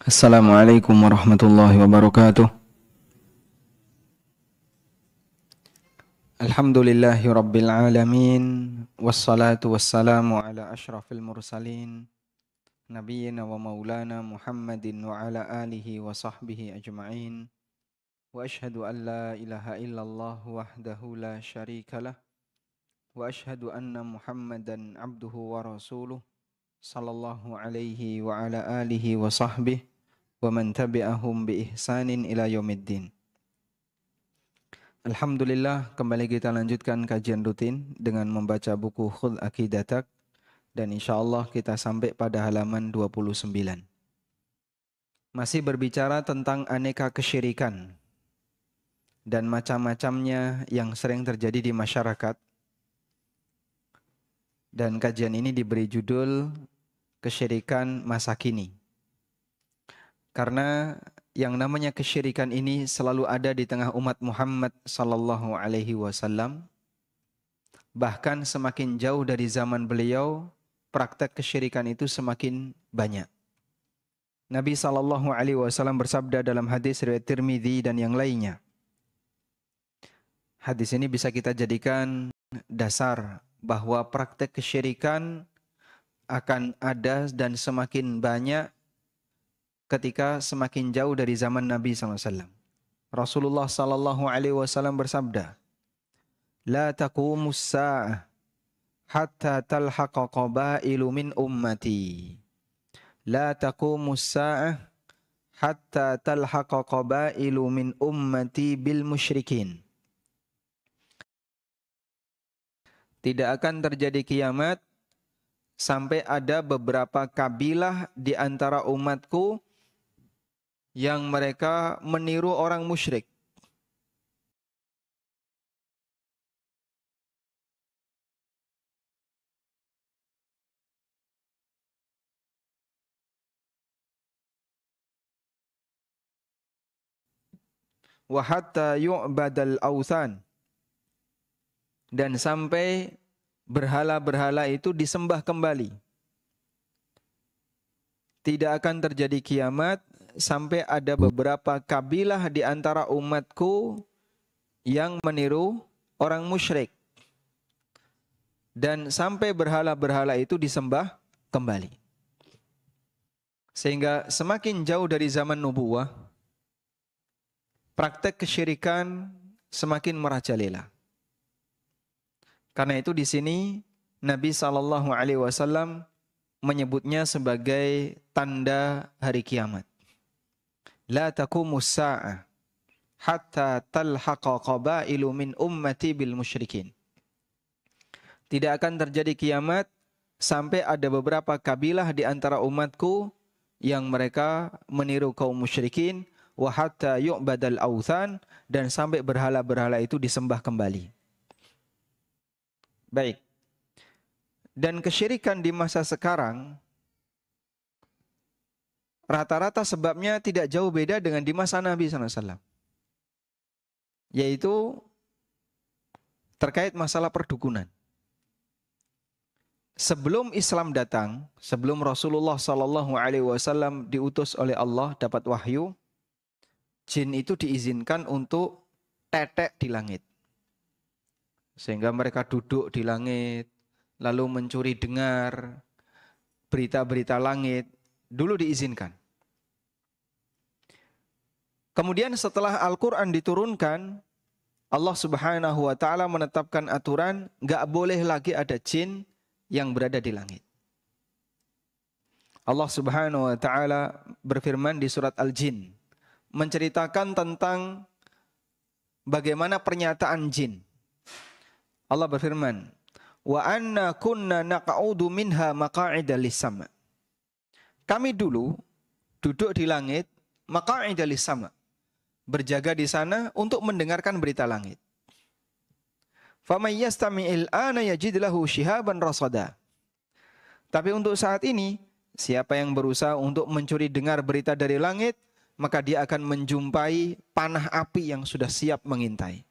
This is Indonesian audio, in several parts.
Assalamualaikum warahmatullahi wabarakatuh. Alhamdulillahi rabbil alamin. Wassalatu wassalamu ala ashrafil mursalin nabiyyina wa maulana Muhammadin wa ala alihi wa sahbihi ajma'in. Wa ashhadu an la ilaha illallah wahdahu la syarikalah. Wa ashhadu anna Muhammadan abduhu wa rasuluh sallallahu alaihi wa ala alihi wa sahbihi wa man tabi'ahum bi ihsanin ila yaumiddin. Alhamdulillah, kembali kita lanjutkan kajian rutin dengan membaca buku Khudh Aqidatak, dan insyaallah kita sampai pada halaman 29. Masih berbicara tentang aneka kesyirikan dan macam-macamnya yang sering terjadi di masyarakat. Dan kajian ini diberi judul Kesyirikan Masa Kini. Karena yang namanya kesyirikan ini selalu ada di tengah umat Muhammad sallallahu alaihi wasallam. Bahkan semakin jauh dari zaman beliau, praktek kesyirikan itu semakin banyak. Nabi sallallahu alaihi wasallam bersabda dalam hadis riwayat Tirmidzi dan yang lainnya. Hadis ini bisa kita jadikan dasar bahwa praktek kesyirikan akan ada dan semakin banyak ketika semakin jauh dari zaman Nabi SAW. Rasulullah SAW bersabda, La taqumus sa'ah hatta talhaqa qabailu min ummati. La taqumus sa'ah hatta talhaqa qabailu min ummati bil musyrikin. Tidak akan terjadi kiamat sampai ada beberapa kabilah di antara umatku yang mereka meniru orang musyrik. Wa hatta yu'badal awthan. Dan sampai berhala-berhala itu disembah kembali. Tidak akan terjadi kiamat sampai ada beberapa kabilah di antara umatku yang meniru orang musyrik. Dan sampai berhala-berhala itu disembah kembali. Sehingga semakin jauh dari zaman nubuwah, praktek kesyirikan semakin merajalela. Karena itu di sini Nabi SAW menyebutnya sebagai tanda hari kiamat. La taqumus sa'ah hatta talhaqa qabailu min ummati bil musyrikin. Tidak akan terjadi kiamat sampai ada beberapa kabilah di antara umatku yang mereka meniru kaum musyrikin, wa hatta yu'badal awthan, dan sampai berhala-berhala itu disembah kembali. Baik. Dan kesyirikan di masa sekarang rata-rata sebabnya tidak jauh beda dengan di masa Nabi SAW. Yaitu terkait masalah perdukunan. Sebelum Islam datang, sebelum Rasulullah SAW diutus oleh Allah dapat wahyu, jin itu diizinkan untuk tetek di langit. Sehingga mereka duduk di langit, lalu mencuri dengar berita-berita langit. Dulu diizinkan. Kemudian setelah Al-Quran diturunkan, Allah Subhanahu wa ta'ala menetapkan aturan, gak boleh lagi ada jin yang berada di langit. Allah Subhanahu wa ta'ala berfirman di surat Al-Jin, menceritakan tentang bagaimana pernyataan jin. Allah berfirman, wa anna kunna naq'udu minha maqa'ida lis-sama'. Kami dulu duduk di langit, maqa'ida lis-sama', berjaga di sana untuk mendengarkan berita langit. Faman yastami'il ana yajid lahu shihaban rasada. Tapi untuk saat ini, siapa yang berusaha untuk mencuri dengar berita dari langit, maka dia akan menjumpai panah api yang sudah siap mengintai.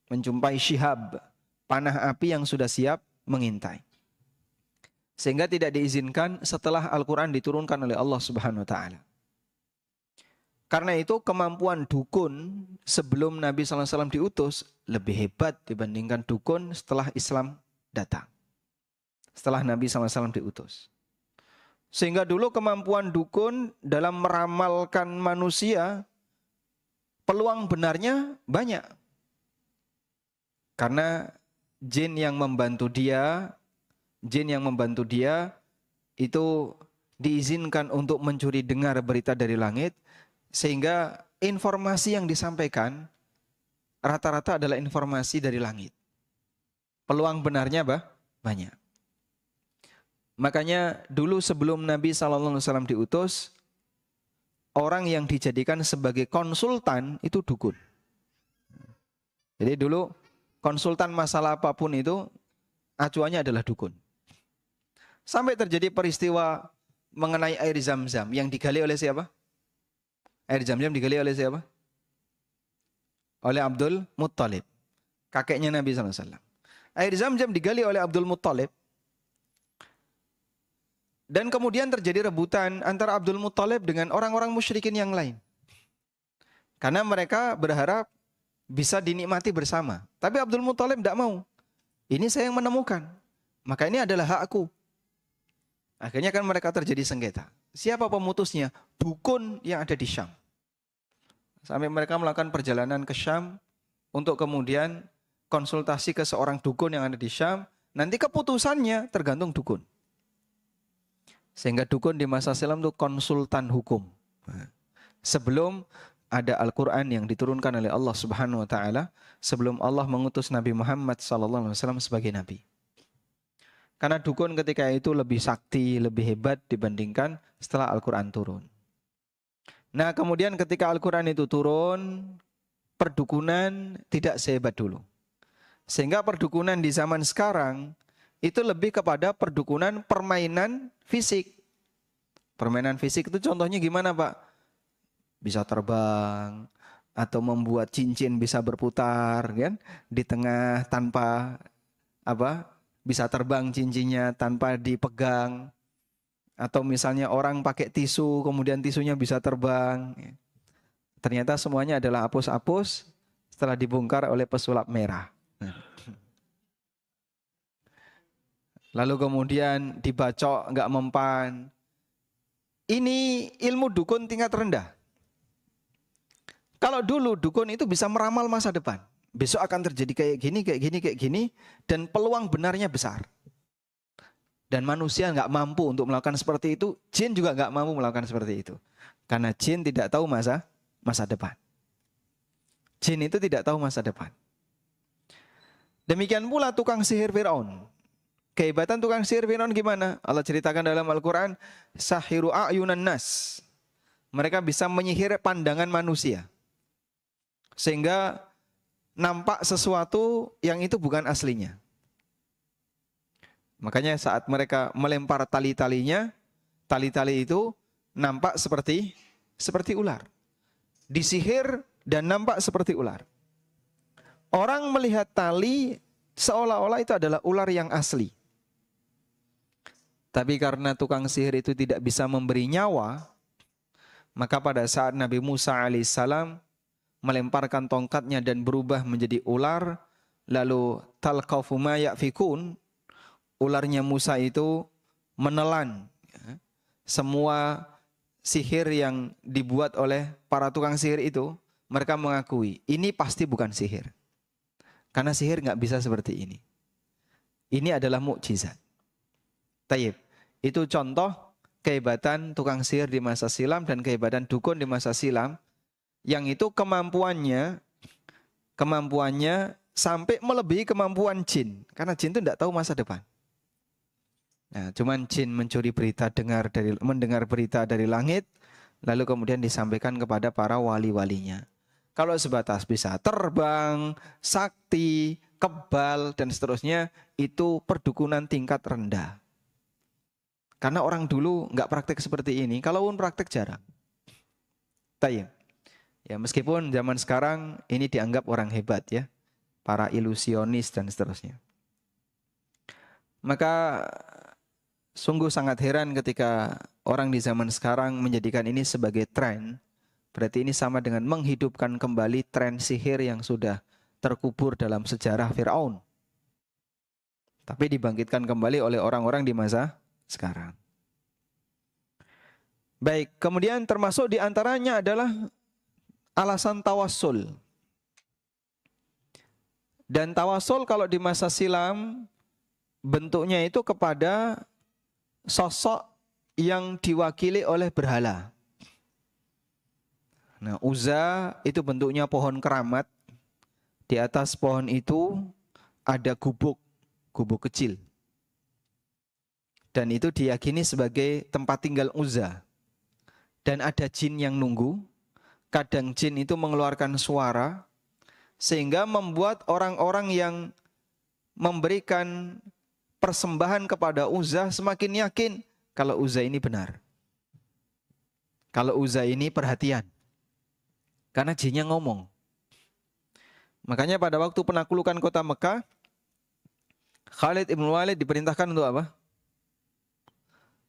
Menjumpai syihab, panah api yang sudah siap mengintai. Sehingga tidak diizinkan setelah Al-Quran diturunkan oleh Allah Subhanahu wa Ta'ala. Karena itu kemampuan dukun sebelum Nabi SAW diutus lebih hebat dibandingkan dukun setelah Islam datang. Setelah Nabi SAW diutus. Sehingga dulu kemampuan dukun dalam meramalkan manusia, peluang benarnya banyak. Karena jin yang membantu dia itu diizinkan untuk mencuri dengar berita dari langit, sehingga informasi yang disampaikan rata-rata adalah informasi dari langit. Peluang benarnya banyak. Makanya dulu sebelum Nabi SAW diutus, orang yang dijadikan sebagai konsultan itu dukun. Jadi dulu konsultan masalah apapun itu acuannya adalah dukun. Sampai terjadi peristiwa mengenai air Zam-Zam yang digali oleh siapa? Air Zam-Zam digali oleh siapa? Oleh Abdul Muttalib, kakeknya Nabi SAW. Air Zam-Zam digali oleh Abdul Muttalib. Dan kemudian terjadi rebutan antara Abdul Muttalib dengan orang-orang musyrikin yang lain. Karena mereka berharap bisa dinikmati bersama. Tapi Abdul Muttalib tidak mau. Ini saya yang menemukan. Maka ini adalah hakku. Akhirnya kan mereka terjadi sengketa. Siapa pemutusnya? Dukun yang ada di Syam. Sampai mereka melakukan perjalanan ke Syam untuk kemudian konsultasi ke seorang dukun yang ada di Syam. Nanti keputusannya tergantung dukun. Sehingga dukun di masa silam itu konsultan hukum. Sebelum ada Al-Quran yang diturunkan oleh Allah Subhanahu wa Ta'ala, sebelum Allah mengutus Nabi Muhammad SAW sebagai Nabi. Karena dukun ketika itu lebih sakti, lebih hebat dibandingkan setelah Al-Quran turun. Nah kemudian ketika Al-Quran itu turun, perdukunan tidak sehebat dulu. Sehingga perdukunan di zaman sekarang itu lebih kepada perdukunan permainan fisik. Permainan fisik itu contohnya gimana Pak? Bisa terbang, atau membuat cincin bisa berputar kan di tengah tanpa bisa terbang cincinnya tanpa dipegang, atau misalnya orang pakai tisu kemudian tisunya bisa terbang. Ternyata semuanya adalah apus-apus setelah dibongkar oleh pesulap merah. Lalu kemudian dibacok nggak mempan. Ini ilmu dukun tingkat rendah. Kalau dulu dukun itu bisa meramal masa depan. Besok akan terjadi kayak gini, kayak gini, kayak gini. Dan peluang benarnya besar. Dan manusia nggak mampu untuk melakukan seperti itu. Jin juga nggak mampu melakukan seperti itu. Karena jin tidak tahu masa depan. Jin itu tidak tahu masa depan. Demikian pula tukang sihir Fir'aun. Kehebatan tukang sihir Fir'aun gimana? Allah ceritakan dalam Al-Quran. Sahiru a'yunan nas. Mereka bisa menyihir pandangan manusia. Sehingga nampak sesuatu yang itu bukan aslinya. Makanya saat mereka melempar tali-talinya, tali-tali itu nampak seperti ular. Disihir dan nampak seperti ular. Orang melihat tali seolah-olah itu adalah ular yang asli. Tapi karena tukang sihir itu tidak bisa memberi nyawa, maka pada saat Nabi Musa alaihissalam melemparkan tongkatnya dan berubah menjadi ular, lalu talqafu ma yafikun, ularnya Musa itu menelan semua sihir yang dibuat oleh para tukang sihir itu. Mereka mengakui ini pasti bukan sihir, karena sihir nggak bisa seperti ini. Ini adalah mukjizat. Tayyib, itu contoh kehebatan tukang sihir di masa silam dan kehebatan dukun di masa silam, yang itu kemampuannya sampai melebihi kemampuan jin, karena jin itu tidak tahu masa depan. Nah, cuman jin mencuri berita, mendengar berita dari langit, lalu kemudian disampaikan kepada para wali-walinya. Kalau sebatas bisa terbang, sakti, kebal, dan seterusnya, itu perdukunan tingkat rendah. Karena orang dulu nggak praktek seperti ini, kalaupun praktek jarang. Tayyib. Ya, meskipun zaman sekarang ini dianggap orang hebat ya, para ilusionis dan seterusnya. Maka Sungguh sangat heran ketika orang di zaman sekarang menjadikan ini sebagai tren. Berarti ini sama dengan menghidupkan kembali tren sihir yang sudah terkubur dalam sejarah Fir'aun. Tapi dibangkitkan kembali oleh orang-orang di masa sekarang. Baik, kemudian termasuk di antaranya adalah alasan tawassul. Dan tawassul kalau di masa silam bentuknya itu kepada sosok yang diwakili oleh berhala. Nah, Uzza itu bentuknya pohon keramat. Di atas pohon itu ada gubuk kecil. Dan itu diyakini sebagai tempat tinggal Uzza. Dan ada jin yang nunggu. Kadang jin itu mengeluarkan suara sehingga membuat orang-orang yang memberikan persembahan kepada Uzza semakin yakin kalau Uzza ini benar. Kalau Uzza ini perhatian. Karena jinnya ngomong. Makanya pada waktu penaklukan kota Mekah, Khalid ibn Walid diperintahkan untuk apa?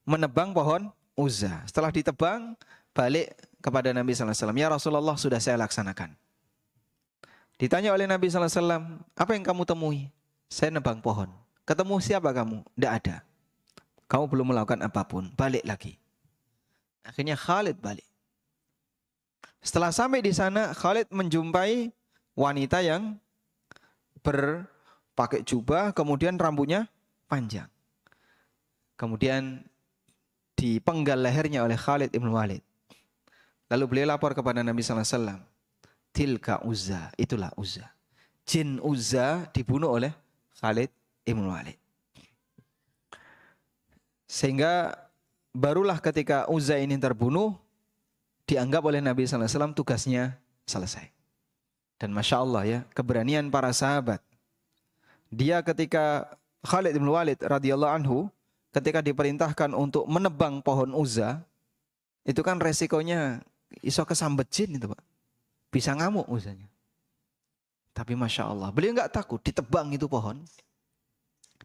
Menebang pohon Uzza. Setelah ditebang, balik kepada Nabi SAW. Ya Rasulullah, sudah saya laksanakan. Ditanya oleh Nabi SAW, apa yang kamu temui? Saya nebang pohon. Ketemu siapa kamu? Tidak ada. Kamu belum melakukan apapun. Balik lagi. Akhirnya Khalid balik. Setelah sampai di sana, Khalid menjumpai wanita yang berpakai jubah, kemudian rambutnya panjang. Kemudian dipenggal lehernya oleh Khalid ibn Walid. Lalu beliau lapor kepada Nabi SAW. Tilka Uzza, itulah Uzza. Jin Uzza dibunuh oleh Khalid ibn Walid. Sehingga barulah ketika Uzza ini terbunuh, dianggap oleh Nabi SAW tugasnya selesai. Dan Masya Allah ya, keberanian para sahabat. Dia ketika Khalid ibn Walid radhiyallahu anhu, ketika diperintahkan untuk menebang pohon Uzza, itu kan resikonya iso kesambet jin itu Pak. Bisa ngamuk Uzzanya. Tapi Masya Allah, beliau nggak takut, ditebang itu pohon.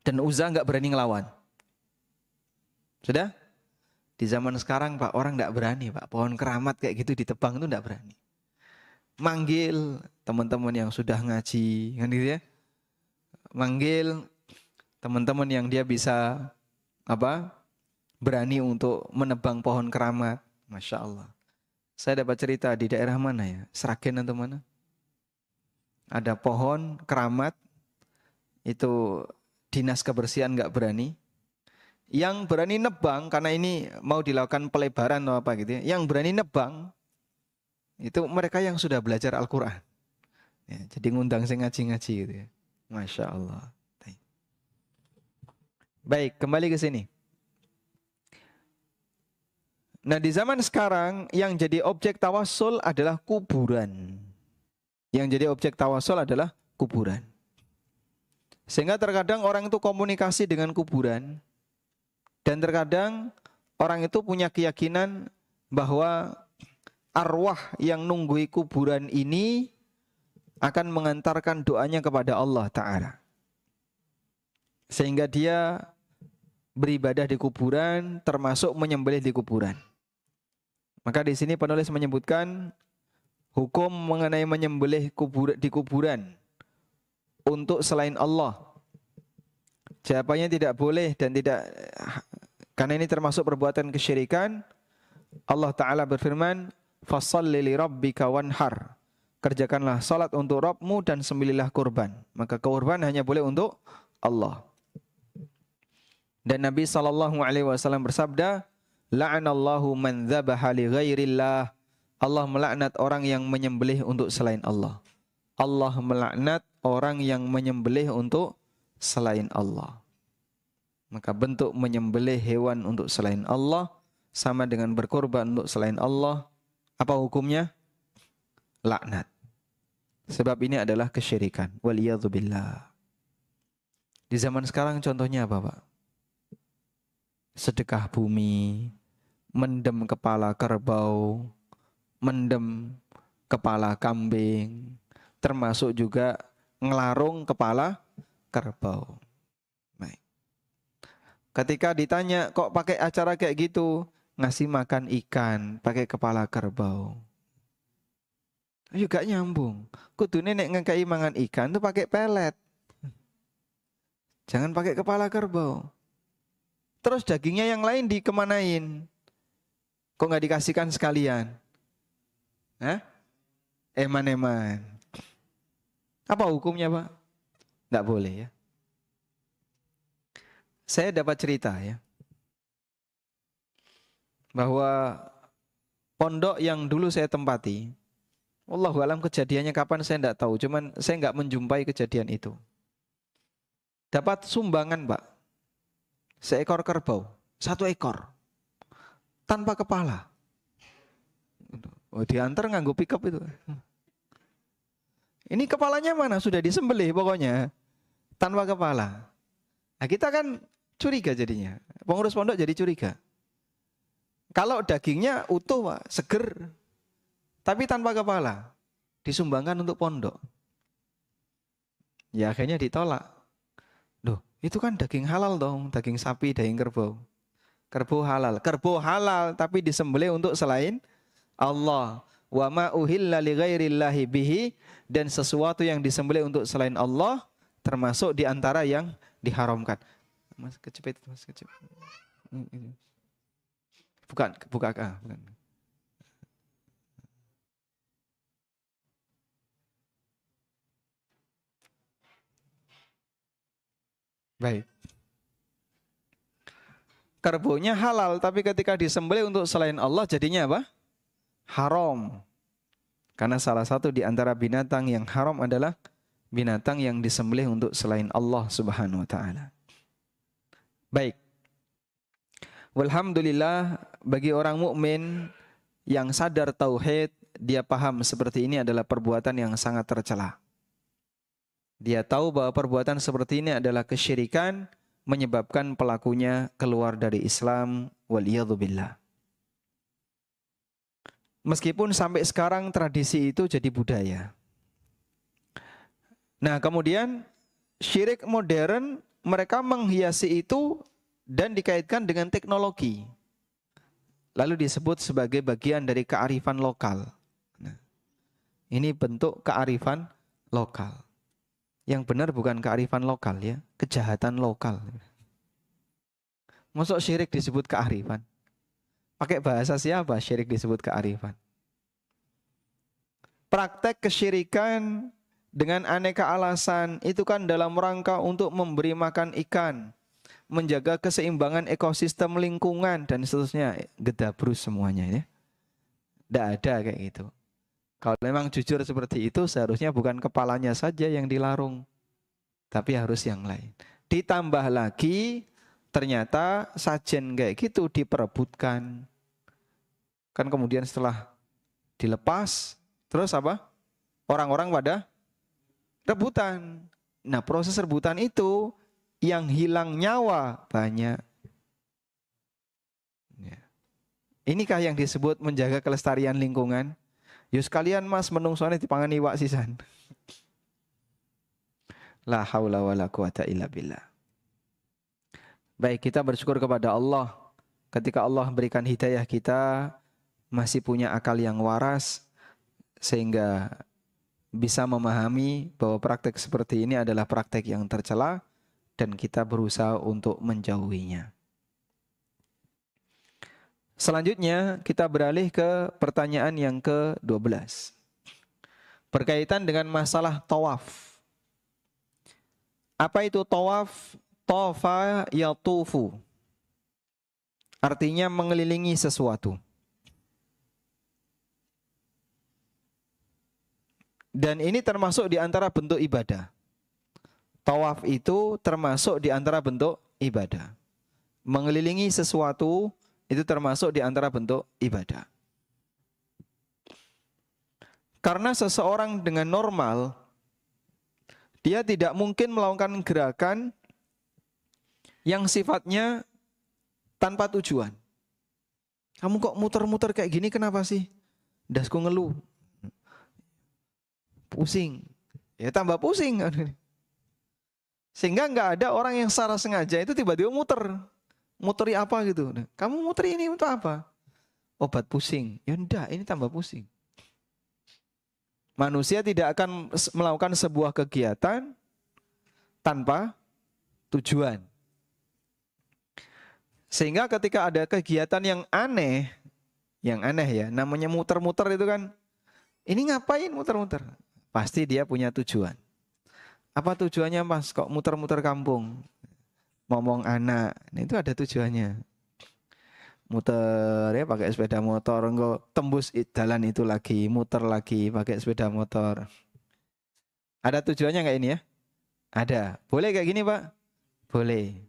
Dan Uzza nggak berani ngelawan. Sudah? Di zaman sekarang Pak, orang nggak berani Pak. Pohon keramat kayak gitu ditebang itu nggak berani. Manggil teman-teman yang sudah ngaji, kan gitu ya. Manggil teman-teman yang dia bisa berani untuk menebang pohon keramat. Masya Allah. Saya dapat cerita di daerah mana ya? Sragen atau mana? Ada pohon keramat, itu dinas kebersihan nggak berani. Yang berani nebang, karena ini mau dilakukan pelebaran atau apa gitu ya. Yang berani nebang, itu mereka yang sudah belajar Al-Quran. Ya, jadi ngundang saya ngaji-ngaji gitu ya. Masya Allah. Baik, kembali ke sini. Nah, di zaman sekarang yang jadi objek tawassul adalah kuburan. Yang jadi objek tawassul adalah kuburan. Sehingga terkadang orang itu komunikasi dengan kuburan. Dan terkadang orang itu punya keyakinan bahwa arwah yang nunggui kuburan ini akan mengantarkan doanya kepada Allah Ta'ala. Sehingga dia beribadah di kuburan, termasuk menyembelih di kuburan. Maka di sini penulis menyebutkan hukum mengenai menyembelih di kuburan untuk selain Allah. Jawabannya tidak boleh dan tidak, karena ini termasuk perbuatan kesyirikan. Allah Ta'ala berfirman, "Fasholli li rabbika wanhar." Kerjakanlah salat untuk Rabbmu dan sembelihlah kurban. Maka kurban hanya boleh untuk Allah. Dan Nabi SAW bersabda, "La'anallahu man dzabaha li ghairillah." Allah melaknat orang yang menyembelih untuk selain Allah. Allah melaknat orang yang menyembelih untuk selain Allah. Maka bentuk menyembelih hewan untuk selain Allah sama dengan berkorban untuk selain Allah. Apa hukumnya? Laknat. Sebab ini adalah kesyirikan. Waliyadzubillah. Di zaman sekarang contohnya apa Pak? Sedekah bumi, mendem kepala kerbau, mendem kepala kambing, termasuk juga ngelarung kepala kerbau. Baik. Ketika ditanya kok pakai acara kayak gitu, ngasih makan ikan pakai kepala kerbau. Ayo gak nyambung. Kudune nek ngekei mangan ikan tuh pakai pelet. Jangan pakai kepala kerbau. Terus dagingnya yang lain dikemanain? Kok nggak dikasihkan sekalian? Hah? Eman-eman. Apa hukumnya, Pak? Nggak boleh ya. Saya dapat cerita ya. Bahwa pondok yang dulu saya tempati, wallahu alam kejadiannya kapan saya enggak tahu, cuman saya enggak menjumpai kejadian itu. Dapat sumbangan, Pak. Seekor kerbau, 1 ekor. Tanpa kepala. Oh, diantar nganggo pickup itu. Ini kepalanya mana? Sudah disembelih pokoknya. Tanpa kepala. Nah, kita kan curiga jadinya. Pengurus pondok jadi curiga. Kalau dagingnya utuh, Pak, seger. Tapi tanpa kepala, disumbangkan untuk pondok. Ya akhirnya ditolak. Loh, itu kan daging halal dong, daging sapi, daging kerbau. Kerbau halal tapi disembelih untuk selain Allah. Wa ma uhilla li ghairillahi bihi, dan sesuatu yang disembelih untuk selain Allah termasuk di antara yang diharamkan. Mas kecepet, Mas kecepet. Bukan. Baik. Kerbaunya halal, tapi ketika disembelih untuk selain Allah jadinya apa? Haram. Karena salah satu di antara binatang yang haram adalah binatang yang disembelih untuk selain Allah Subhanahu wa taala. Baik. Walhamdulillah, bagi orang mukmin yang sadar tauhid, dia paham seperti ini adalah perbuatan yang sangat tercela. Dia tahu bahwa perbuatan seperti ini adalah kesyirikan, menyebabkan pelakunya keluar dari Islam, waliyadzubillah. Meskipun sampai sekarang tradisi itu jadi budaya. Nah, kemudian syirik modern, mereka menghiasi itu dan dikaitkan dengan teknologi. Lalu disebut sebagai bagian dari kearifan lokal. Nah, ini bentuk kearifan lokal. Yang benar bukan kearifan lokal ya, kejahatan lokal. Masuk syirik disebut kearifan? Pakai bahasa siapa syirik disebut kearifan? Praktek kesyirikan dengan aneka alasan itu kan dalam rangka untuk memberi makan ikan, menjaga keseimbangan ekosistem lingkungan dan seterusnya. Gedabrus semuanya ya. Tidak ada kayak gitu. Kalau memang jujur seperti itu, seharusnya bukan kepalanya saja yang dilarung, tapi harus yang lain. Ditambah lagi, ternyata sajen kayak gitu diperebutkan. Kan kemudian setelah dilepas, terus apa? Orang-orang pada rebutan. Nah, proses rebutan itu yang hilang nyawa banyak. Ya. Inikah yang disebut menjaga kelestarian lingkungan? Yus kalian mas menungsone dipangan iwak sisan. La haula wala quwata illa billah. Baik, kita bersyukur kepada Allah ketika Allah berikan hidayah kita masih punya akal yang waras sehingga bisa memahami bahwa praktek seperti ini adalah praktek yang tercela dan kita berusaha untuk menjauhinya. Selanjutnya kita beralih ke pertanyaan yang ke-12. Berkaitan dengan masalah tawaf. Apa itu tawaf? Tawafa yatufu. Artinya mengelilingi sesuatu. Dan ini termasuk di antara bentuk ibadah. Tawaf itu termasuk di antara bentuk ibadah. Mengelilingi sesuatu itu termasuk di antara bentuk ibadah. Karena seseorang dengan normal, dia tidak mungkin melakukan gerakan yang sifatnya tanpa tujuan. Kamu kok muter-muter kayak gini kenapa sih? Dasku ngeluh. Pusing. Ya tambah pusing. Sehingga nggak ada orang yang secara sengaja itu tiba-tiba muter. muteri apa gitu. Kamu muteri ini untuk apa? Obat pusing. Ya enggak, ini tambah pusing. Manusia tidak akan melakukan sebuah kegiatan tanpa tujuan. Sehingga ketika ada kegiatan yang aneh ya, namanya muter-muter itu kan, ini ngapain muter-muter? Pasti dia punya tujuan. Apa tujuannya Mas? Kok muter-muter kampung? Ngomong anak, nah, itu ada tujuannya. Muter ya pakai sepeda motor, enggak tembus jalan itu lagi, muter lagi pakai sepeda motor. Ada tujuannya nggak ini ya? Ada. Boleh kayak gini Pak? Boleh.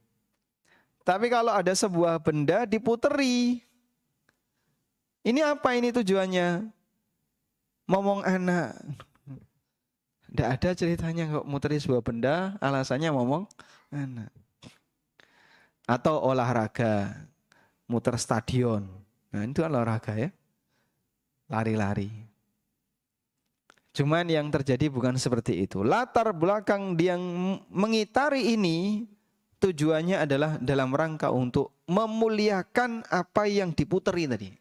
Tapi kalau ada sebuah benda diputeri, ini apa ini tujuannya? Ngomong anak. Tidak ada ceritanya kok muteri sebuah benda, alasannya ngomong anak. Atau olahraga, muter stadion. Nah itu olahraga ya, lari-lari. Cuman yang terjadi bukan seperti itu. Latar belakang dia mengitari ini tujuannya adalah dalam rangka untuk memuliakan apa yang diputeri tadi.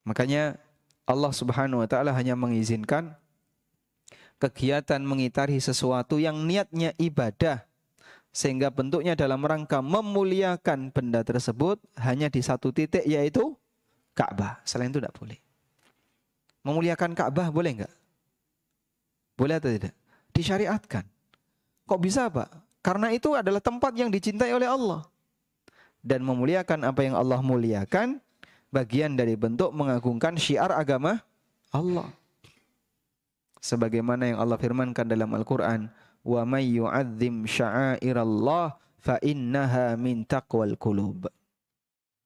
Makanya Allah Subhanahu wa taala hanya mengizinkan kegiatan mengitari sesuatu yang niatnya ibadah sehingga bentuknya dalam rangka memuliakan benda tersebut hanya di satu titik, yaitu Ka'bah. Selain itu tidak boleh. Memuliakan Ka'bah boleh enggak? Boleh atau tidak? Disyariatkan. Kok bisa Pak? Karena itu adalah tempat yang dicintai oleh Allah. Dan memuliakan apa yang Allah muliakan bagian dari bentuk mengagungkan syiar agama Allah. Sebagaimana yang Allah firmankan dalam Al-Quran, wa may yu'azzim sya'airallah fa innaha min taqwal qulub.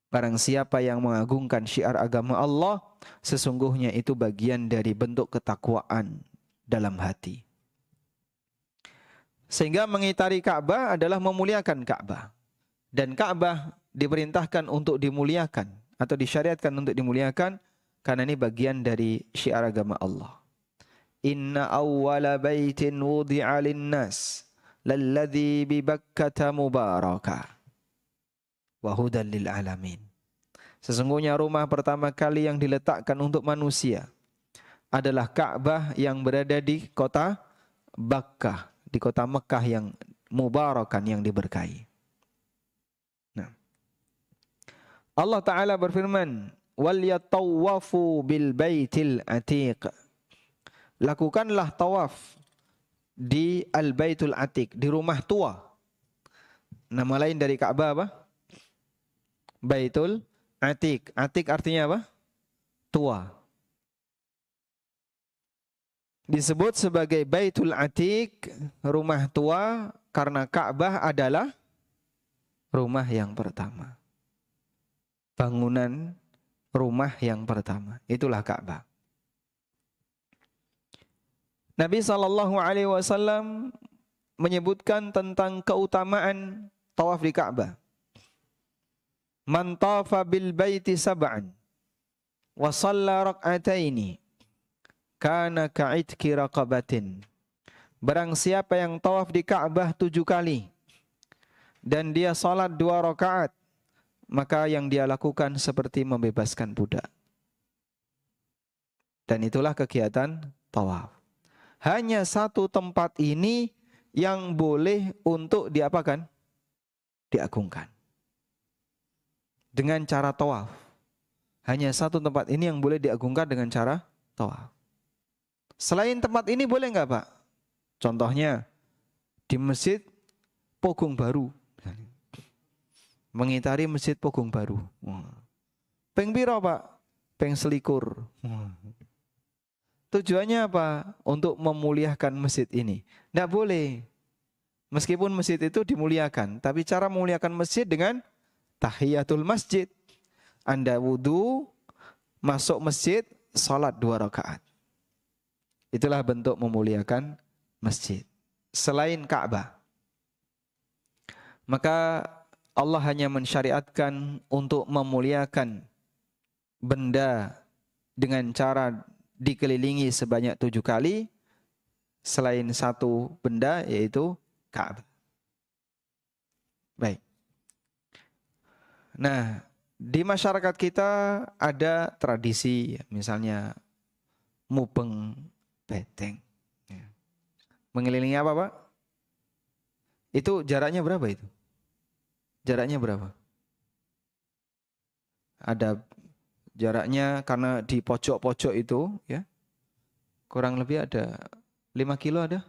Barang siapa yang mengagungkan syiar agama Allah, sesungguhnya itu bagian dari bentuk ketakwaan dalam hati. Sehingga mengitari Ka'bah adalah memuliakan Ka'bah. Dan Ka'bah diperintahkan untuk dimuliakan atau disyariatkan untuk dimuliakan karena ini bagian dari syiar agama Allah. Inna awwala baitin wudi'a lin-nas lalladzi bi Bakkah mubaraka wa hudan lil alamin. Sesungguhnya rumah pertama kali yang diletakkan untuk manusia adalah Ka'bah yang berada di kota Bakkah, di kota Mekah yang mubarakan, yang diberkahi. Nah, Allah Ta'ala berfirman, wal yatawafu bil baitil atiq. Lakukanlah tawaf di al-baitul atiq, di rumah tua. Nama lain dari Ka'bah apa? Baitul atiq. Atiq artinya apa? Tua. Disebut sebagai baitul atiq, rumah tua, karena Ka'bah adalah rumah yang pertama. Bangunan rumah yang pertama. Itulah Ka'bah. Nabi SAW menyebutkan tentang keutamaan tawaf di Ka'bah. Man tafa bil baiti sab'an wa shalla rak'ataini kana ka'itki raqabatin. Barang siapa yang tawaf di Ka'bah 7 kali dan dia salat 2 rakaat, maka yang dia lakukan seperti membebaskan budak. Dan itulah kegiatan tawaf. Hanya satu tempat ini yang boleh untuk diapakan? Diagungkan. Dengan cara tawaf. Hanya satu tempat ini yang boleh diagungkan dengan cara tawaf. Selain tempat ini boleh enggak Pak? Contohnya di Masjid Pogung Baru. Mengitari Masjid Pogung Baru. Peng piro Pak? Peng selikur. Tujuannya apa? Untuk memuliakan masjid ini. Tidak boleh. Meskipun masjid itu dimuliakan, tapi cara memuliakan masjid dengan tahiyatul masjid. Anda wudu, masuk masjid, salat 2 rakaat. Itulah bentuk memuliakan masjid. Selain Ka'bah. Maka Allah hanya mensyariatkan untuk memuliakan benda dengan cara dikelilingi sebanyak 7 kali selain satu benda, yaitu Ka'bah. Baik. Nah, di masyarakat kita ada tradisi, misalnya mubeng beteng. Mengelilingi apa, Pak? Itu jaraknya berapa itu? Jaraknya berapa? Ada jaraknya karena di pojok-pojok itu ya, kurang lebih ada 5 kilo ada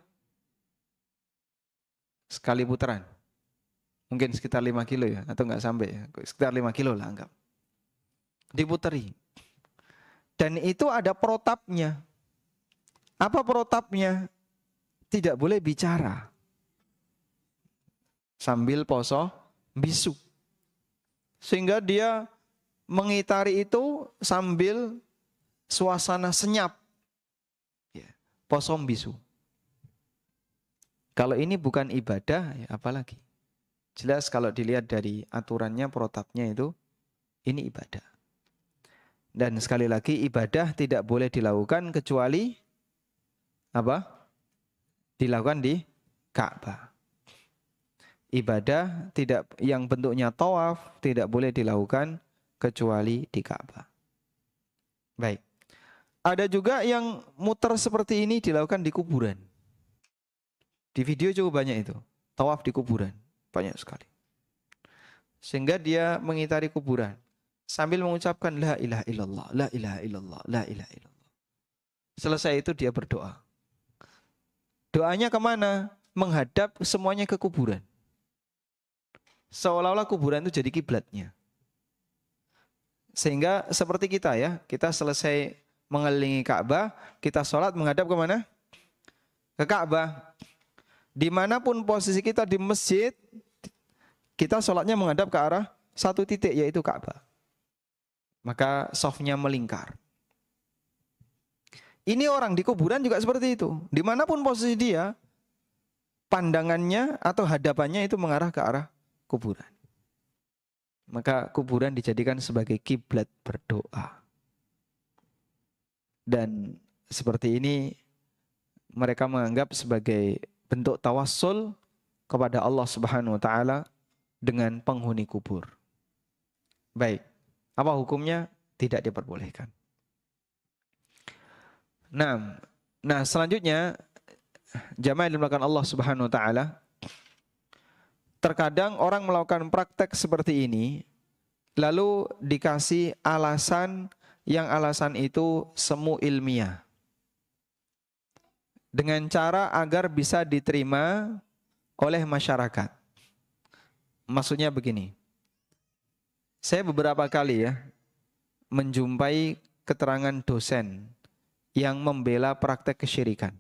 sekali putaran. Mungkin sekitar 5 kilo ya, atau enggak sampai ya. Sekitar 5 kilo lah anggap. Diputeri. Dan itu ada protapnya. Apa protapnya? Tidak boleh bicara. Sambil poso bisu. Sehingga dia mengitari itu sambil suasana senyap. Ya, poso bisu. Kalau ini bukan ibadah, ya apalagi. Jelas kalau dilihat dari aturannya, protapnya itu, ini ibadah. Dan sekali lagi ibadah tidak boleh dilakukan kecuali apa? Dilakukan di Ka'bah. Ibadah tidak yang bentuknya tawaf tidak boleh dilakukan kecuali di Ka'bah. Baik. Ada juga yang muter seperti ini dilakukan di kuburan. Di video cukup banyak itu. Tawaf di kuburan. Banyak sekali. Sehingga dia mengitari kuburan. Sambil mengucapkan la ilaha illallah, la ilaha illallah, la ilaha illallah. Selesai itu dia berdoa. Doanya kemana? Menghadap semuanya ke kuburan. Seolah-olah kuburan itu jadi kiblatnya. Sehingga seperti kita ya, kita selesai mengelilingi Ka'bah, kita sholat menghadap kemana? Ke Ka'bah. Dimanapun posisi kita di masjid, kita sholatnya menghadap ke arah satu titik, yaitu Ka'bah. Maka softnya melingkar. Ini orang di kuburan juga seperti itu. Dimanapun posisi dia, pandangannya atau hadapannya itu mengarah ke arah kuburan. Maka kuburan dijadikan sebagai kiblat berdoa. Dan seperti ini mereka menganggap sebagai bentuk tawassul kepada Allah Subhanahu wa taala dengan penghuni kubur. Baik. Apa hukumnya? Tidak diperbolehkan. Nah, selanjutnya jamaah yang dimuliakan Allah Subhanahu wa taala, terkadang orang melakukan praktek seperti ini lalu dikasih alasan yang alasan itu semu ilmiah. Dengan cara agar bisa diterima oleh masyarakat. Maksudnya begini. Saya beberapa kali ya menjumpai keterangan dosen yang membela praktek kesyirikan.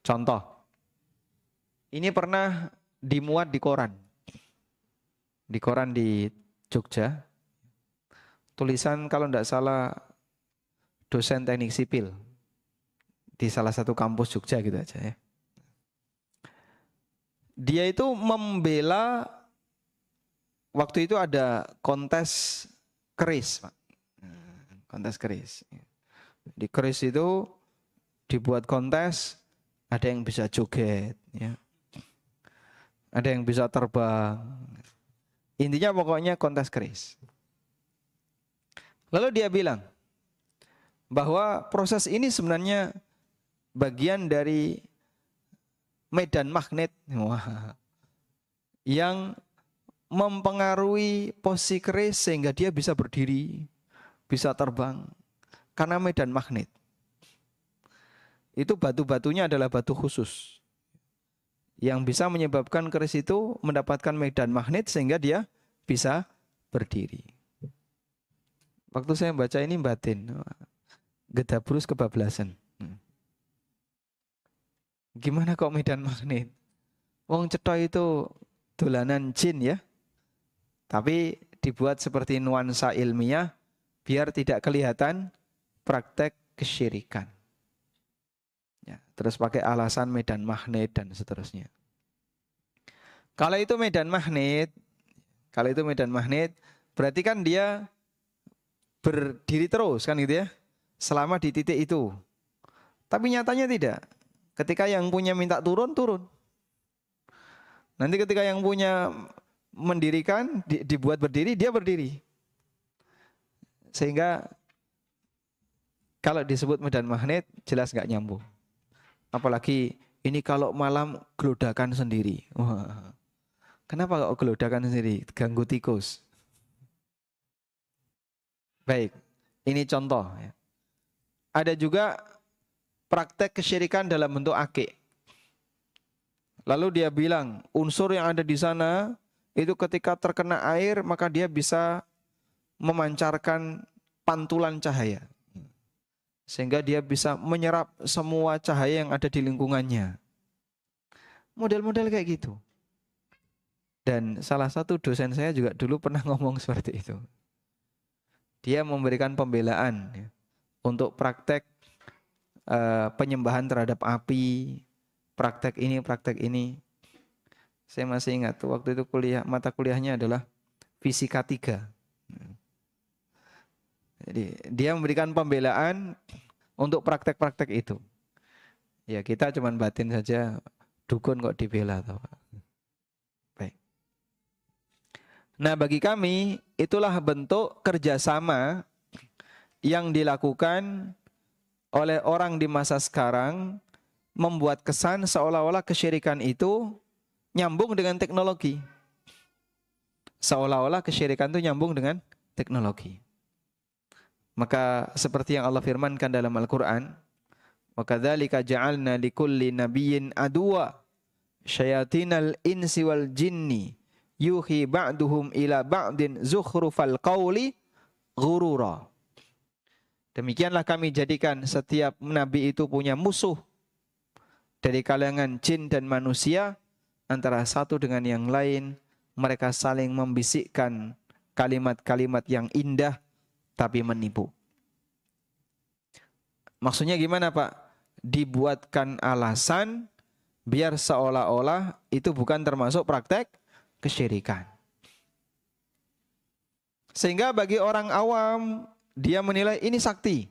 Contoh, ini pernah dimuat di koran. Di koran di Jogja. Tulisan kalau tidak salah dosen teknik sipil di salah satu kampus Jogja gitu aja ya. Dia itu membela, waktu itu ada kontes keris, Pak. Kontes keris. Di keris itu dibuat kontes, ada yang bisa joget, ya. Ada yang bisa terbang. Intinya pokoknya kontes keris. Lalu dia bilang bahwa proses ini sebenarnya bagian dari medan magnet yang mempengaruhi posisi keris sehingga dia bisa berdiri, bisa terbang karena medan magnet. Itu batu-batunya adalah batu khusus yang bisa menyebabkan keris itu mendapatkan medan magnet sehingga dia bisa berdiri. Waktu saya baca ini batin, Gedabrus kebablasan. Gimana kok medan magnet? Wong cetha itu dolanan jin ya. Tapi dibuat seperti nuansa ilmiah biar tidak kelihatan praktek kesyirikan. Ya, terus pakai alasan medan magnet dan seterusnya. Kalau itu medan magnet, berarti kan dia berdiri terus kan gitu ya, selama di titik itu. Tapi nyatanya tidak. Ketika yang punya minta turun, turun. Nanti ketika yang punya mendirikan, dibuat berdiri, dia berdiri. Sehingga kalau disebut medan magnet jelas nggak nyambung. Apalagi ini kalau malam gelodakan sendiri. Wah, kenapa kok gelodakan sendiri? Ganggu tikus. Baik, ini contoh. Ada juga praktek kesyirikan dalam bentuk akik. Lalu dia bilang unsur yang ada di sana itu ketika terkena air maka dia bisa memancarkan pantulan cahaya. Sehingga dia bisa menyerap semua cahaya yang ada di lingkungannya. Model-model kayak gitu. Dan salah satu dosen saya juga dulu pernah ngomong seperti itu. Dia memberikan pembelaan ya, untuk praktek penyembahan terhadap api, praktek ini. Saya masih ingat waktu itu mata kuliahnya adalah fisika 3. Jadi dia memberikan pembelaan untuk praktek-praktek itu. Ya kita cuman batin saja, dukun kok dibela atau apa. Baik. Nah bagi kami itulah bentuk kerjasama yang dilakukan oleh orang di masa sekarang membuat kesan seolah-olah kesyirikan itu nyambung dengan teknologi. Seolah-olah kesyirikan itu nyambung dengan teknologi. Maka seperti yang Allah firmankan dalam Al-Quran, wa kadzalika ja'alna likulli nabiyyin aduwa syayatinal insi wal jinni yuhi ba'duhum ila ba'din zukhrufal qawli ghurura. Demikianlah kami jadikan setiap nabi itu punya musuh dari kalangan jin dan manusia, antara satu dengan yang lain mereka saling membisikkan kalimat-kalimat yang indah tapi menipu. Maksudnya gimana Pak? Dibuatkan alasan biar seolah-olah itu bukan termasuk praktek kesyirikan. Sehingga bagi orang awam dia menilai ini sakti.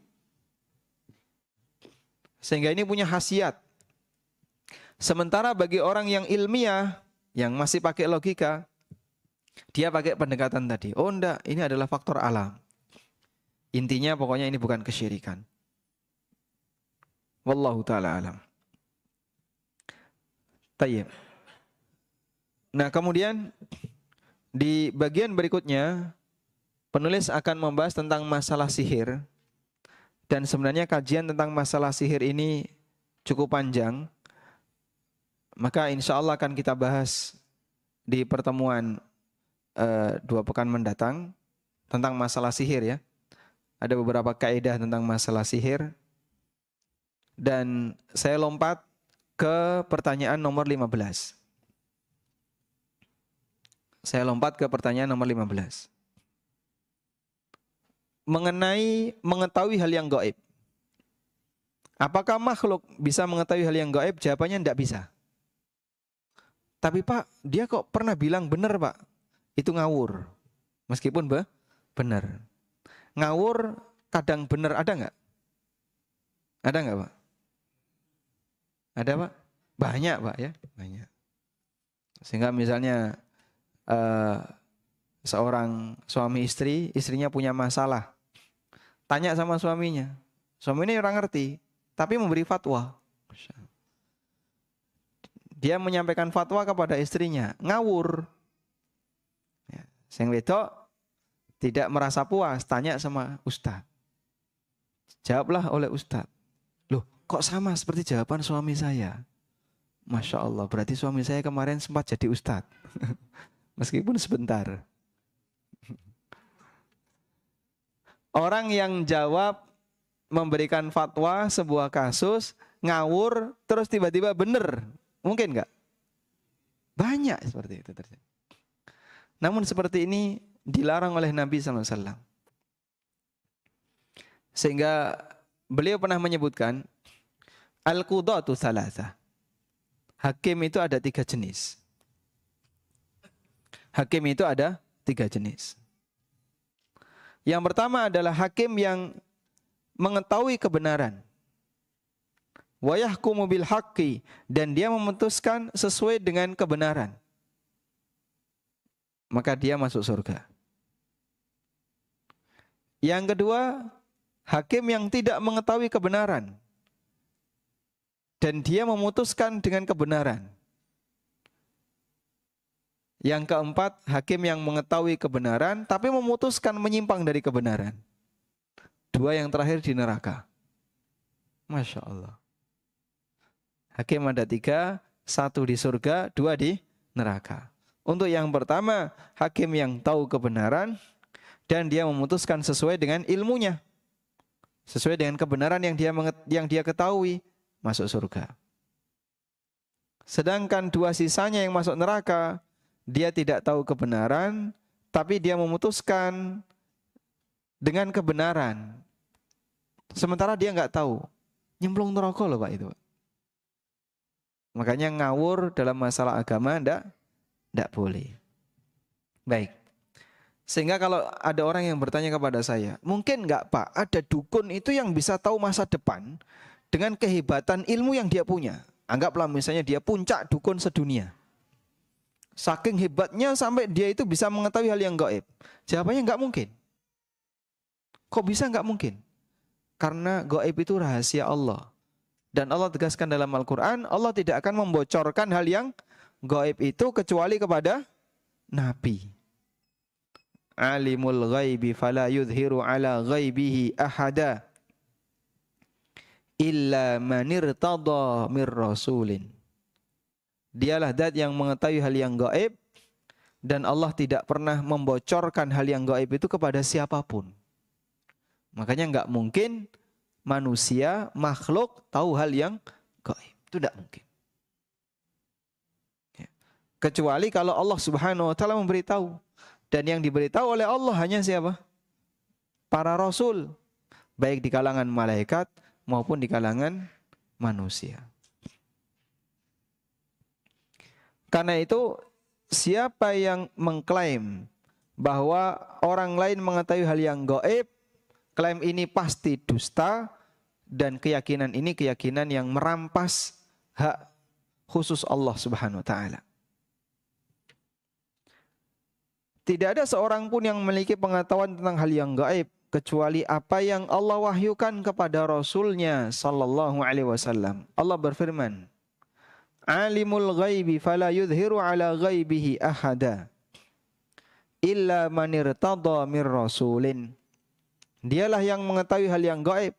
Sehingga ini punya khasiat. Sementara bagi orang yang ilmiah, yang masih pakai logika, dia pakai pendekatan tadi. Oh enggak, ini adalah faktor alam. Intinya pokoknya ini bukan kesyirikan. Wallahu ta'ala alam. Tayyib. Nah kemudian di bagian berikutnya penulis akan membahas tentang masalah sihir. Dan sebenarnya kajian tentang masalah sihir ini cukup panjang. Maka insya Allah akan kita bahas di pertemuan 2 pekan mendatang tentang masalah sihir ya. Ada beberapa kaidah tentang masalah sihir. Dan saya lompat ke pertanyaan nomor 15. Saya lompat ke pertanyaan nomor 15. Mengenai mengetahui hal yang gaib. Apakah makhluk bisa mengetahui hal yang gaib? Jawabannya tidak bisa. Tapi Pak, dia kok pernah bilang benar Pak. Itu ngawur. Meskipun benar. Ngawur kadang benar, ada nggak? Ada nggak Pak? Ada Pak? Banyak Pak ya, banyak. Sehingga misalnya seorang suami istri, istrinya punya masalah, tanya sama suaminya. Suaminya orang ngerti, tapi memberi fatwa. Dia menyampaikan fatwa kepada istrinya, ngawur. Ya, sing wedok tidak merasa puas, tanya sama ustadz. Jawablah oleh ustadz. Loh, kok sama seperti jawaban suami saya? Masya Allah, berarti suami saya kemarin sempat jadi ustadz. Meskipun sebentar. Orang yang jawab memberikan fatwa sebuah kasus, ngawur, terus tiba-tiba benar. Mungkin nggak? Banyak seperti itu terjadi. Namun seperti ini dilarang oleh Nabi SAW. Sehingga beliau pernah menyebutkan, Al-Qudatu Thalatha. Hakim itu ada 3 jenis. Hakim itu ada 3 jenis. Yang pertama adalah hakim yang mengetahui kebenaran. Wa yahkumu bil haqqi, dan dia memutuskan sesuai dengan kebenaran. maka dia masuk surga. Yang kedua, hakim yang tidak mengetahui kebenaran dan dia memutuskan dengan kebenaran. Yang keempat, hakim yang mengetahui kebenaran tapi memutuskan menyimpang dari kebenaran. Dua yang terakhir di neraka. Masya Allah. Hakim ada 3, 1 di surga, 2 di neraka. Untuk yang pertama, hakim yang tahu kebenaran dan dia memutuskan sesuai dengan ilmunya, sesuai dengan kebenaran yang dia ketahui, masuk surga. Sedangkan 2 sisanya yang masuk neraka, dia tidak tahu kebenaran, tapi dia memutuskan dengan kebenaran. Sementara dia nggak tahu, nyemplung neraka loh Pak itu. Makanya ngawur dalam masalah agama ndak boleh. Baik. Sehingga kalau ada orang yang bertanya kepada saya, mungkin nggak Pak, ada dukun itu yang bisa tahu masa depan dengan kehebatan ilmu yang dia punya. Anggaplah misalnya dia puncak dukun sedunia. Saking hebatnya sampai dia itu bisa mengetahui hal yang gaib. Jawabannya nggak mungkin. Kok bisa nggak mungkin? Karena gaib itu rahasia Allah. Dan Allah tegaskan dalam Al-Quran, Allah tidak akan membocorkan hal yang gaib itu kecuali kepada Nabi. Alimul ghaibi fala yudhiru ala ghaibihi ahada illa manirtada mir rasulin. Dialah zat yang mengetahui hal yang gaib dan Allah tidak pernah membocorkan hal yang gaib itu kepada siapapun. Makanya nggak mungkin manusia, makhluk tahu hal yang gaib. Itu tidak mungkin. Ya. Kecuali kalau Allah Subhanahu wa taala memberitahu. Dan yang diberitahu oleh Allah hanya siapa? Para rasul. Baik di kalangan malaikat maupun di kalangan manusia. Karena itu siapa yang mengklaim bahwa orang lain mengetahui hal yang gaib, klaim ini pasti dusta dan keyakinan ini keyakinan yang merampas hak khusus Allah Subhanahu wa taala. Tidak ada seorang pun yang memiliki pengetahuan tentang hal yang gaib kecuali apa yang Allah wahyukan kepada Rasulnya sallallahu alaihi wasallam. Allah berfirman, "Alimul ghaibi fala yudhiru ala ghaibihi ahada illa man irtada mir rasulin." Dialah yang mengetahui hal yang gaib,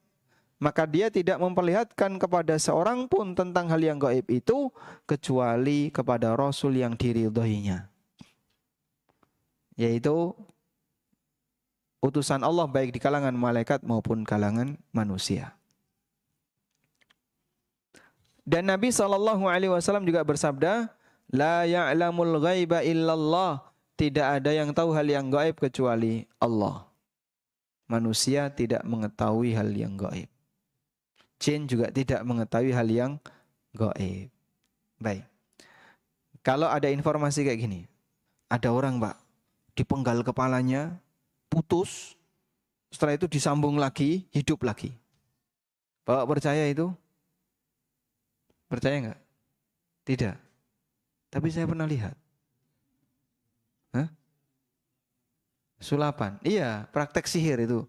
maka dia tidak memperlihatkan kepada seorang pun tentang hal yang gaib itu kecuali kepada Rasul yang diridhoinya, yaitu utusan Allah baik di kalangan malaikat maupun kalangan manusia. Dan Nabi SAW juga bersabda, "La ya'lamul ghaiba illallah." Tidak ada yang tahu hal yang gaib kecuali Allah. Manusia tidak mengetahui hal yang gaib. Jin juga tidak mengetahui hal yang gaib. Baik. Kalau ada informasi kayak gini, ada orang Pak, dipenggal kepalanya, putus, setelah itu disambung lagi, hidup lagi. Bapak percaya itu? Percaya enggak? Tidak. Tapi saya pernah lihat. Hah? Sulapan. Iya, praktek sihir itu.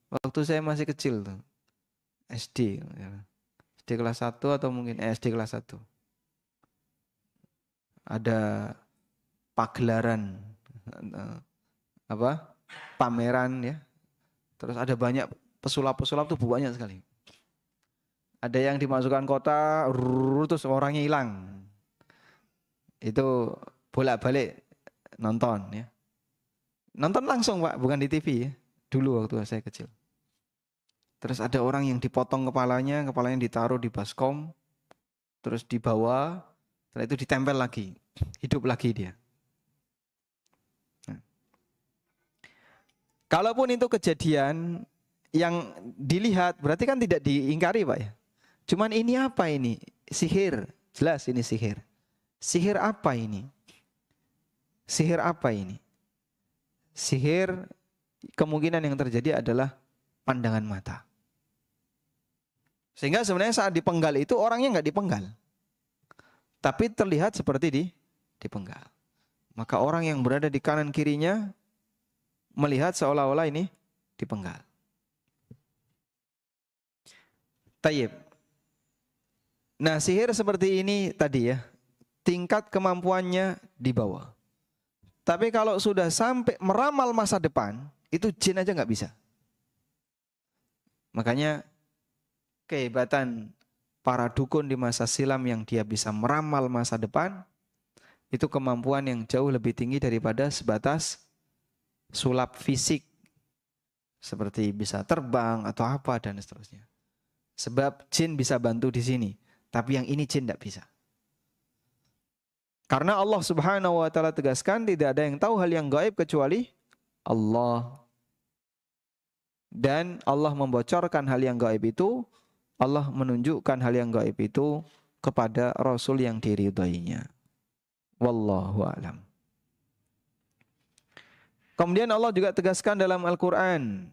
Waktu saya masih kecil tuh. SD. SD kelas 1 atau mungkin SD kelas 1. Ada pagelaran pameran ya. Terus ada banyak pesulap-pesulap tuh banyak sekali. Ada yang dimasukkan kota, terus orangnya hilang. Itu bolak-balik nonton ya. Nonton langsung Pak, bukan di TV ya. Dulu waktu saya kecil. Terus ada orang yang dipotong kepalanya ditaruh di baskom, terus dibawa, setelah itu ditempel lagi, hidup lagi dia. Nah. Kalaupun itu kejadian yang dilihat, berarti kan tidak diingkari Pak ya. Cuman ini apa ini? Sihir, jelas ini sihir. Sihir apa ini? Sihir apa ini? Sihir kemungkinan yang terjadi adalah pandangan mata. Sehingga sebenarnya saat dipenggal itu orangnya nggak dipenggal. Tapi terlihat seperti dipenggal. Maka orang yang berada di kanan kirinya melihat seolah-olah ini dipenggal. Tayyib. Nah, sihir seperti ini tadi ya, tingkat kemampuannya di bawah. Tapi kalau sudah sampai meramal masa depan, itu jin aja nggak bisa. Makanya kehebatan para dukun di masa silam yang dia bisa meramal masa depan, itu kemampuan yang jauh lebih tinggi daripada sebatas sulap fisik. Seperti bisa terbang atau apa dan seterusnya. Sebab jin bisa bantu di sini. Tapi yang ini jin tidak bisa. Karena Allah Subhanahu wa ta'ala tegaskan tidak ada yang tahu hal yang gaib kecuali Allah. Dan Allah membocorkan hal yang gaib itu, Allah menunjukkan hal yang gaib itu kepada Rasul yang diridhoinya. Wallahu a'lam. Kemudian Allah juga tegaskan dalam Al-Quran,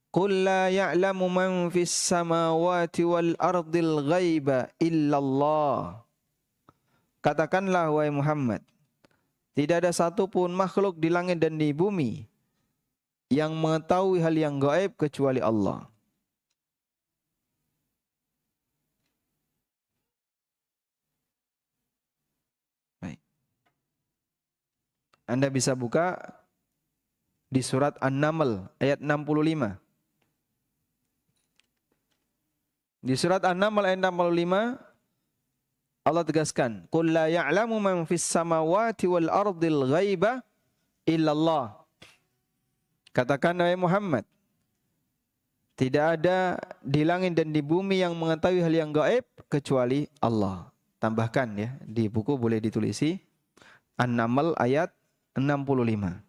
Qul la ya'lamu man fis samawati wal ardil ghaiba illallah. Katakanlah wahai Muhammad, tidak ada satupun makhluk di langit dan di bumi yang mengetahui hal yang gaib kecuali Allah. Baik. Anda bisa buka di surat An-Naml ayat 65. Di surat An-Naml ayat 65 Allah tegaskan, "Qul la ya'lamu man fis samawati wal ardil ghaiba illallah." Katakan wahai Muhammad, tidak ada di langit dan di bumi yang mengetahui hal yang gaib kecuali Allah. Tambahkan ya, di buku boleh ditulisi An-Naml ayat 65.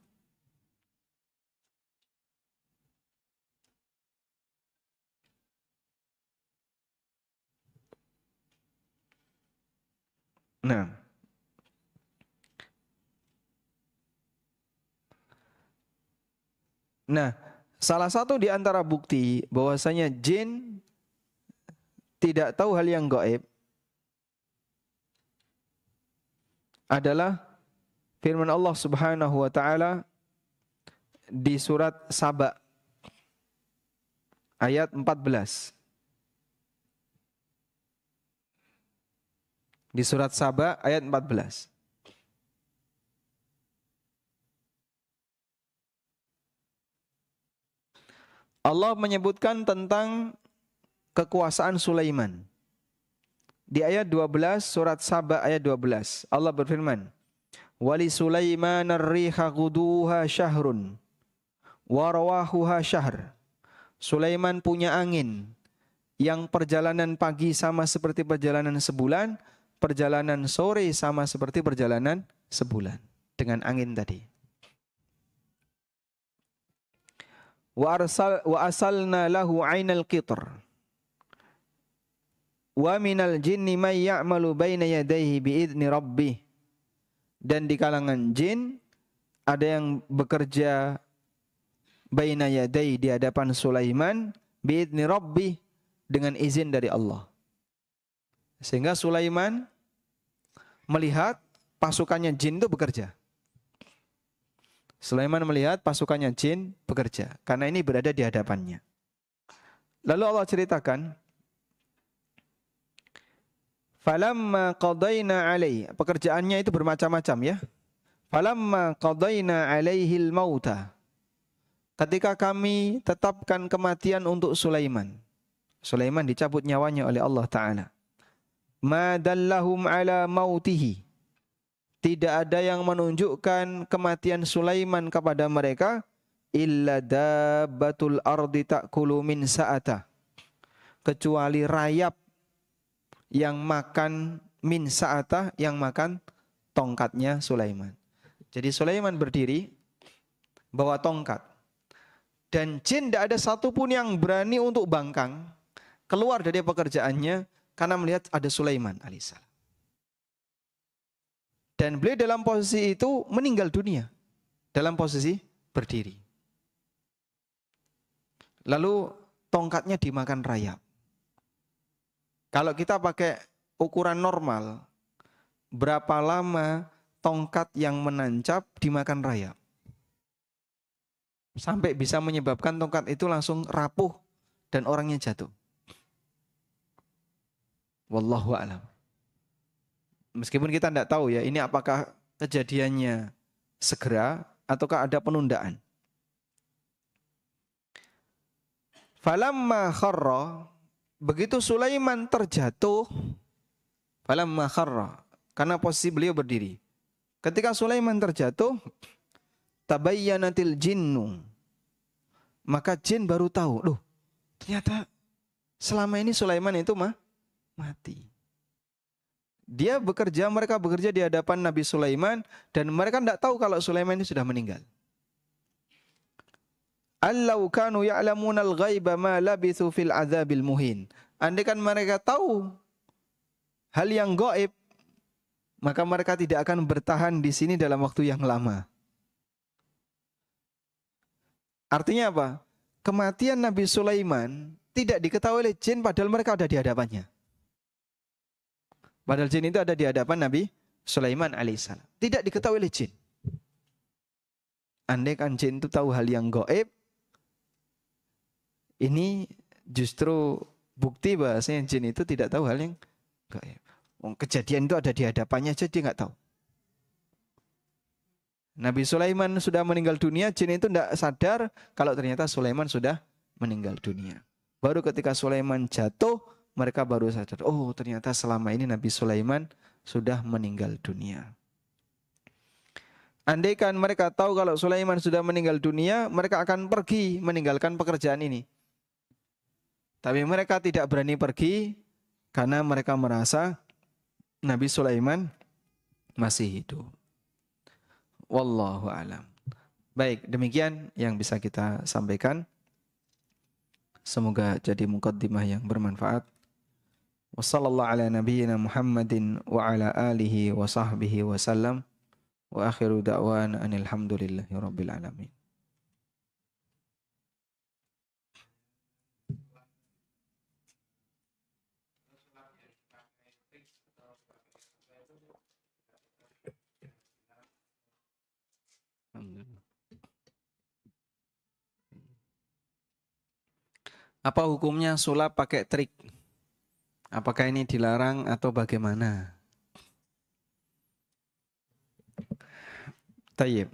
Nah, salah satu di antara bukti bahwasanya jin tidak tahu hal yang gaib adalah firman Allah Subhanahu wa taala di surat Saba ayat 14. Di surat Saba ayat 14. Allah menyebutkan tentang kekuasaan Sulaiman. Di ayat 12 surat Saba ayat 12 Allah berfirman, "Wali Sulaiman ar-riha ghuduha syahrun wa rawahuha syahr." Sulaiman punya angin yang perjalanan pagi sama seperti perjalanan sebulan, perjalanan sore sama seperti perjalanan sebulan dengan angin tadi. Wa asalna lahu 'ainal qitr. Wa minal jinni may ya'malu baina yadayhi biidzni rabbih. Dan di kalangan jin ada yang bekerja baina yadayhi di hadapan Sulaiman biidzni rabbih dengan izin dari Allah. Sehingga Sulaiman melihat pasukannya jin itu bekerja. Sulaiman melihat pasukannya jin bekerja karena ini berada di hadapannya. Lalu Allah ceritakan, falamma qadaina alaihi, pekerjaannya itu bermacam-macam ya. Falamma qadaina alaihil mauta, ketika kami tetapkan kematian untuk Sulaiman. Sulaiman dicabut nyawanya oleh Allah Ta'ala. Ma dallahum ala mautihi, tidak ada yang menunjukkan kematian Sulaiman kepada mereka illa dabbatul ardi ta'kulu min sa'ata, kecuali rayap yang makan min sa'ata, yang makan tongkatnya Sulaiman. Jadi Sulaiman berdiri bawa tongkat dan jin tidak ada satupun yang berani untuk bangkang keluar dari pekerjaannya karena melihat ada Sulaiman alaihissalam. Dan beliau dalam posisi itu meninggal dunia. Dalam posisi berdiri. Lalu tongkatnya dimakan rayap. Kalau kita pakai ukuran normal, berapa lama tongkat yang menancap dimakan rayap. Sampai bisa menyebabkan tongkat itu langsung rapuh dan orangnya jatuh. Wallahu a'lam. Meskipun kita tidak tahu ya, ini apakah kejadiannya segera ataukah ada penundaan. Falamma kharra, begitu Sulaiman terjatuh, falamma kharra, karena posisi beliau berdiri. Ketika Sulaiman terjatuh, tabayyanatil jinnu, maka jin baru tahu, loh ternyata selama ini Sulaiman itu mati. Mereka bekerja di hadapan Nabi Sulaiman dan mereka tidak tahu kalau Sulaiman ini sudah meninggal. Allau kanu ya'lamunal ghaiba ma labithu fil adzabil muhin. Andaikan mereka tahu hal yang gaib, maka mereka tidak akan bertahan di sini dalam waktu yang lama. Artinya apa? Kematian Nabi Sulaiman tidak diketahui oleh jin padahal mereka ada di hadapannya. Padahal jin itu ada di hadapan Nabi Sulaiman alaihissalam. Tidak diketahui oleh jin. Andaikan jin itu tahu hal yang gaib, ini justru bukti bahwasanya jin itu tidak tahu hal yang gaib. Kejadian itu ada di hadapannya aja dia nggak tahu. Nabi Sulaiman sudah meninggal dunia, jin itu tidak sadar kalau ternyata Sulaiman sudah meninggal dunia. Baru ketika Sulaiman jatuh, mereka baru sadar, oh ternyata selama ini Nabi Sulaiman sudah meninggal dunia. Andaikan mereka tahu kalau Sulaiman sudah meninggal dunia, mereka akan pergi meninggalkan pekerjaan ini. Tapi mereka tidak berani pergi karena mereka merasa Nabi Sulaiman masih hidup. Wallahu a'lam. Baik, demikian yang bisa kita sampaikan. Semoga jadi muqaddimah yang bermanfaat. Wassallallahu ala nabiyyina Muhammadin wa ala alihi wa sahbihi wa sallam. Wa akhiru da'wana anil hamdulillahi rabbil alamin. Apa hukumnya sulap pakai trik? Apakah ini dilarang atau bagaimana? Tayyib.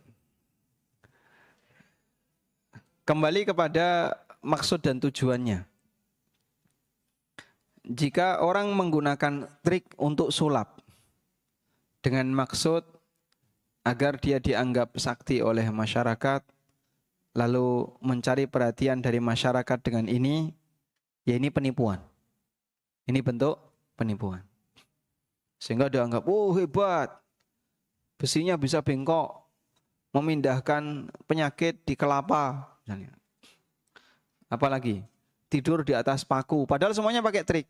Kembali kepada maksud dan tujuannya. Jika orang menggunakan trik untuk sulap dengan maksud agar dia dianggap sakti oleh masyarakat, lalu mencari perhatian dari masyarakat dengan ini, ya ini penipuan. Ini bentuk penipuan. Sehingga dianggap, oh hebat, besinya bisa bengkok, memindahkan penyakit di kelapa. Misalnya. Apalagi, tidur di atas paku, padahal semuanya pakai trik.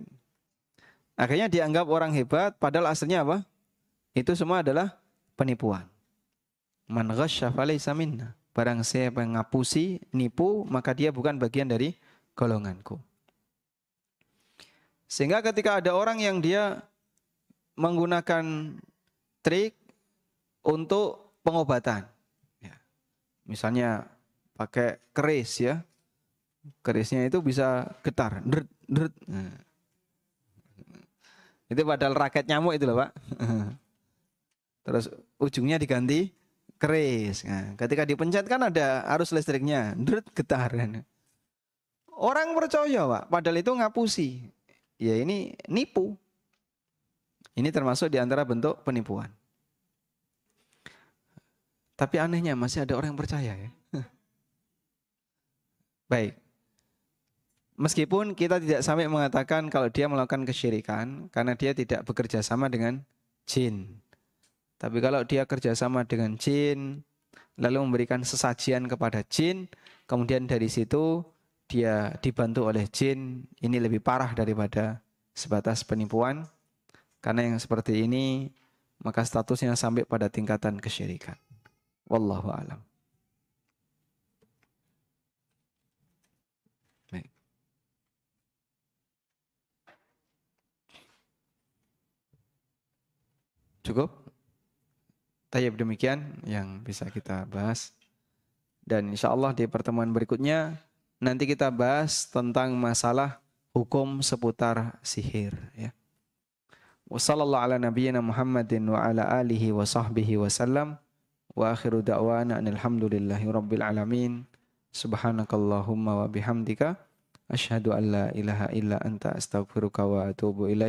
Akhirnya dianggap orang hebat, padahal aslinya apa? Itu semua adalah penipuan. Man ghasya falaysa minna. Barang siapa yang ngapusi, nipu, maka dia bukan bagian dari golonganku. Sehingga ketika ada orang yang dia menggunakan trik untuk pengobatan. Ya. Misalnya pakai keris ya. Kerisnya itu bisa getar. Dret, dret. Nah. Itu padahal raket nyamuk itu loh Pak. Terus ujungnya diganti keris. Nah, ketika dipencet kan ada arus listriknya, dret getar. Orang percaya Pak, padahal itu ngapusi. Ya ini nipu. Ini termasuk di antara bentuk penipuan. Tapi anehnya masih ada orang yang percaya ya. Baik. Meskipun kita tidak sampai mengatakan kalau dia melakukan kesyirikan karena dia tidak bekerja sama dengan jin. Tapi kalau dia kerjasama dengan jin, lalu memberikan sesajian kepada jin, kemudian dari situ dia dibantu oleh jin, ini lebih parah daripada sebatas penipuan. Karena yang seperti ini, maka statusnya sampai pada tingkatan kesyirikan. Wallahu a'lam. Baik. Cukup? Tayyib, demikian yang bisa kita bahas. Dan insya Allah di pertemuan berikutnya nanti kita bahas tentang masalah hukum seputar sihir. Ya. Wassallallahu ala nabiyyina Muhammadin wa ala alihi wa sahbihi wa sallam. Wa akhiru da'wana alhamdulillahi rabbil alamin. Subhanakallahumma wa bihamdika. Asyhadu an la ilaha illa anta astaghfiruka wa atubu ilaik.